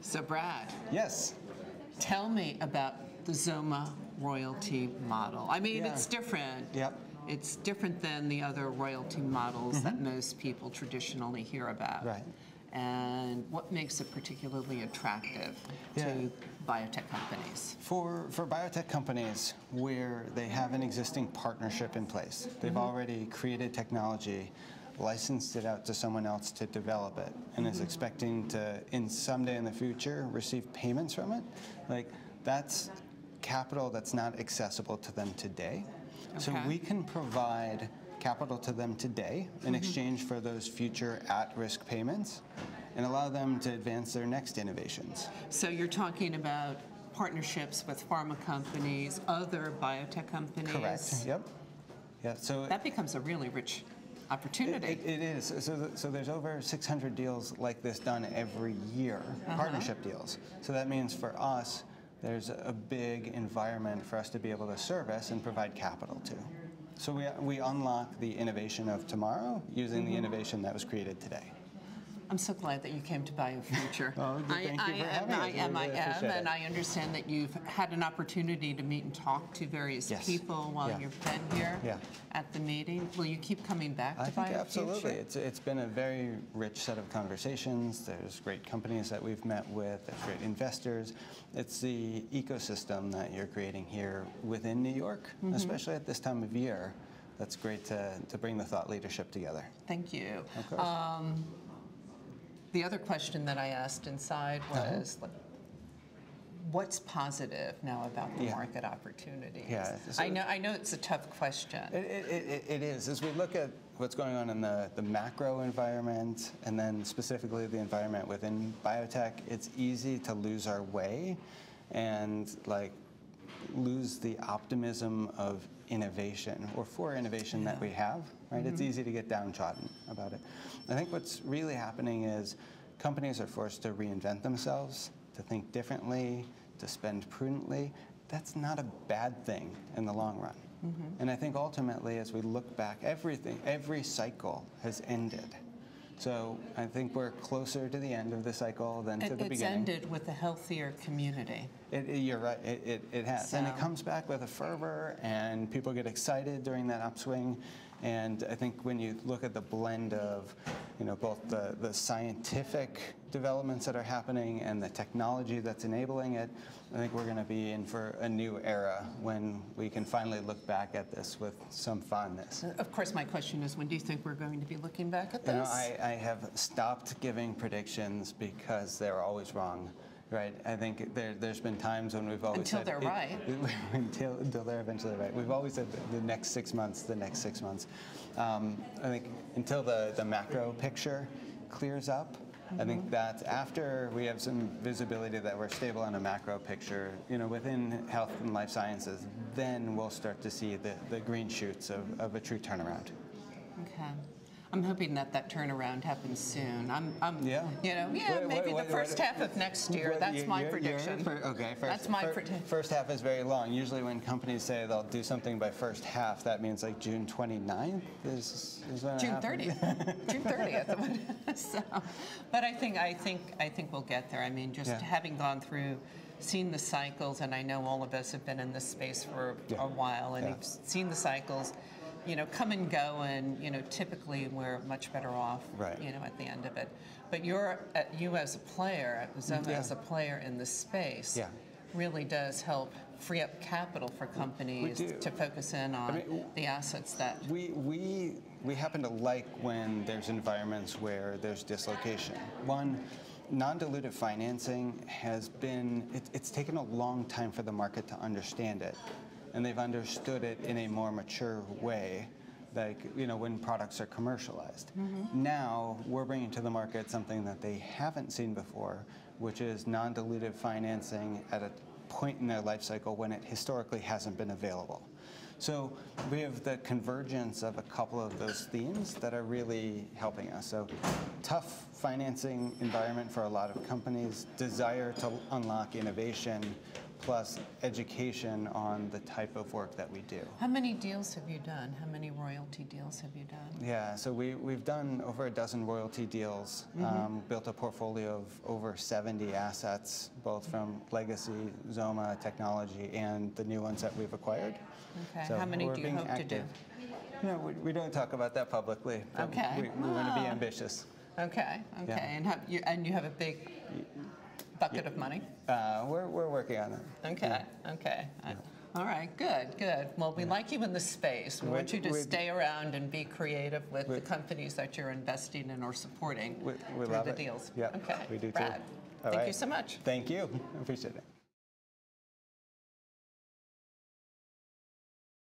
So Brad. Yes. Tell me about the XOMA royalty model. I mean, it's different. Yep. It's different than the other royalty models that most people traditionally hear about. Right. And what makes it particularly attractive to biotech companies? For biotech companies where they have an existing partnership in place, they've already created technology, licensed it out to someone else to develop it, and is expecting to, someday in the future, receive payments from it, like that's capital that's not accessible to them today. Okay. So we can provide capital to them today in exchange for those future at-risk payments and allow them to advance their next innovations. So you're talking about partnerships with pharma companies, other biotech companies? Correct, yep. Yeah, so that becomes a really rich opportunity. It is. So there's over 600 deals like this done every year, partnership deals. So that means for us, there's a big environment for us to be able to service and provide capital to. So we unlock the innovation of tomorrow using the innovation that was created today. I'm so glad that you came to BioFuture. Thank you for having us. And I understand that you've had an opportunity to meet and talk to various people while you've been here at the meeting. Will you keep coming back to BioFuture? I think absolutely. It's been a very rich set of conversations. There's great companies that we've met with. There's great investors. It's the ecosystem that you're creating here within New York, especially at this time of year. That's great to bring the thought leadership together. Thank you. Of course. The other question that I asked inside was, what's positive now about the market opportunities? So I know it's a tough question. It is. As we look at what's going on in the macro environment, and then specifically the environment within biotech, it's easy to lose our way and lose the optimism of innovation, or for innovation that we have, right? It's easy to get downtrodden about it. I think what's really happening is companies are forced to reinvent themselves, to think differently, to spend prudently. That's not a bad thing in the long run. And I think ultimately, as we look back, every cycle has ended. So I think we're closer to the end of the cycle than to the beginning. It's ended with a healthier community. You're right, it has. And it comes back with a fervor, and people get excited during that upswing. And I think when you look at the blend of both the scientific developments that are happening and the technology that's enabling it, I think we're going to be in for a new era when we can finally look back at this with some fondness. Of course, my question is, when do you think we're going to be looking back at this? I have stopped giving predictions because they're always wrong. Right. I think there's been times when we've always said... Until they're right. Until they're eventually right. We've always said the next 6 months, the next 6 months. I think until the macro picture clears up, I think that after we have some visibility that we're stable on a macro picture, within health and life sciences, then we'll start to see the green shoots of a true turnaround. Okay. I'm hoping that turnaround happens soon. Maybe the first half of next year. That's my prediction. That's my prediction. First half is very long. Usually when companies say they'll do something by first half, that means like June 29th is when June 30th. June 30th. But I think we'll get there. I mean, just having gone through, seen the cycles, and I know all of us have been in this space for a while, and have seen the cycles, come and go, and typically we're much better off, at the end of it. But you as a player, XOMA as a player in this space, really does help free up capital for companies to focus in on the assets that we happen to like when there's environments where there's dislocation. One, non-dilutive financing has been, it's taken a long time for the market to understand it. And they've understood it in a more mature way, when products are commercialized. Now, we're bringing to the market something that they haven't seen before, which is non-dilutive financing at a point in their life cycle when it historically hasn't been available. So we have the convergence of a couple of those themes that are really helping us. So tough financing environment for a lot of companies, desire to unlock innovation, plus education on the type of work that we do. How many deals have you done? How many royalty deals have you done? Yeah, so we've done over a dozen royalty deals, built a portfolio of over 70 assets, both from legacy, XOMA technology, and the new ones that we've acquired. Okay, So how many do you hope to do? No, we don't talk about that publicly. But Okay. We want to be ambitious. Okay, okay. Yeah. And you have a big bucket of money? We're working on it. Okay, okay. All right, good, good. Well, we like you in the space. We want you to stay around and be creative with the companies that you're investing in or supporting we through love the it. deals. Yeah, Okay, we do too. Brad, thank you so much. Thank you. I appreciate it.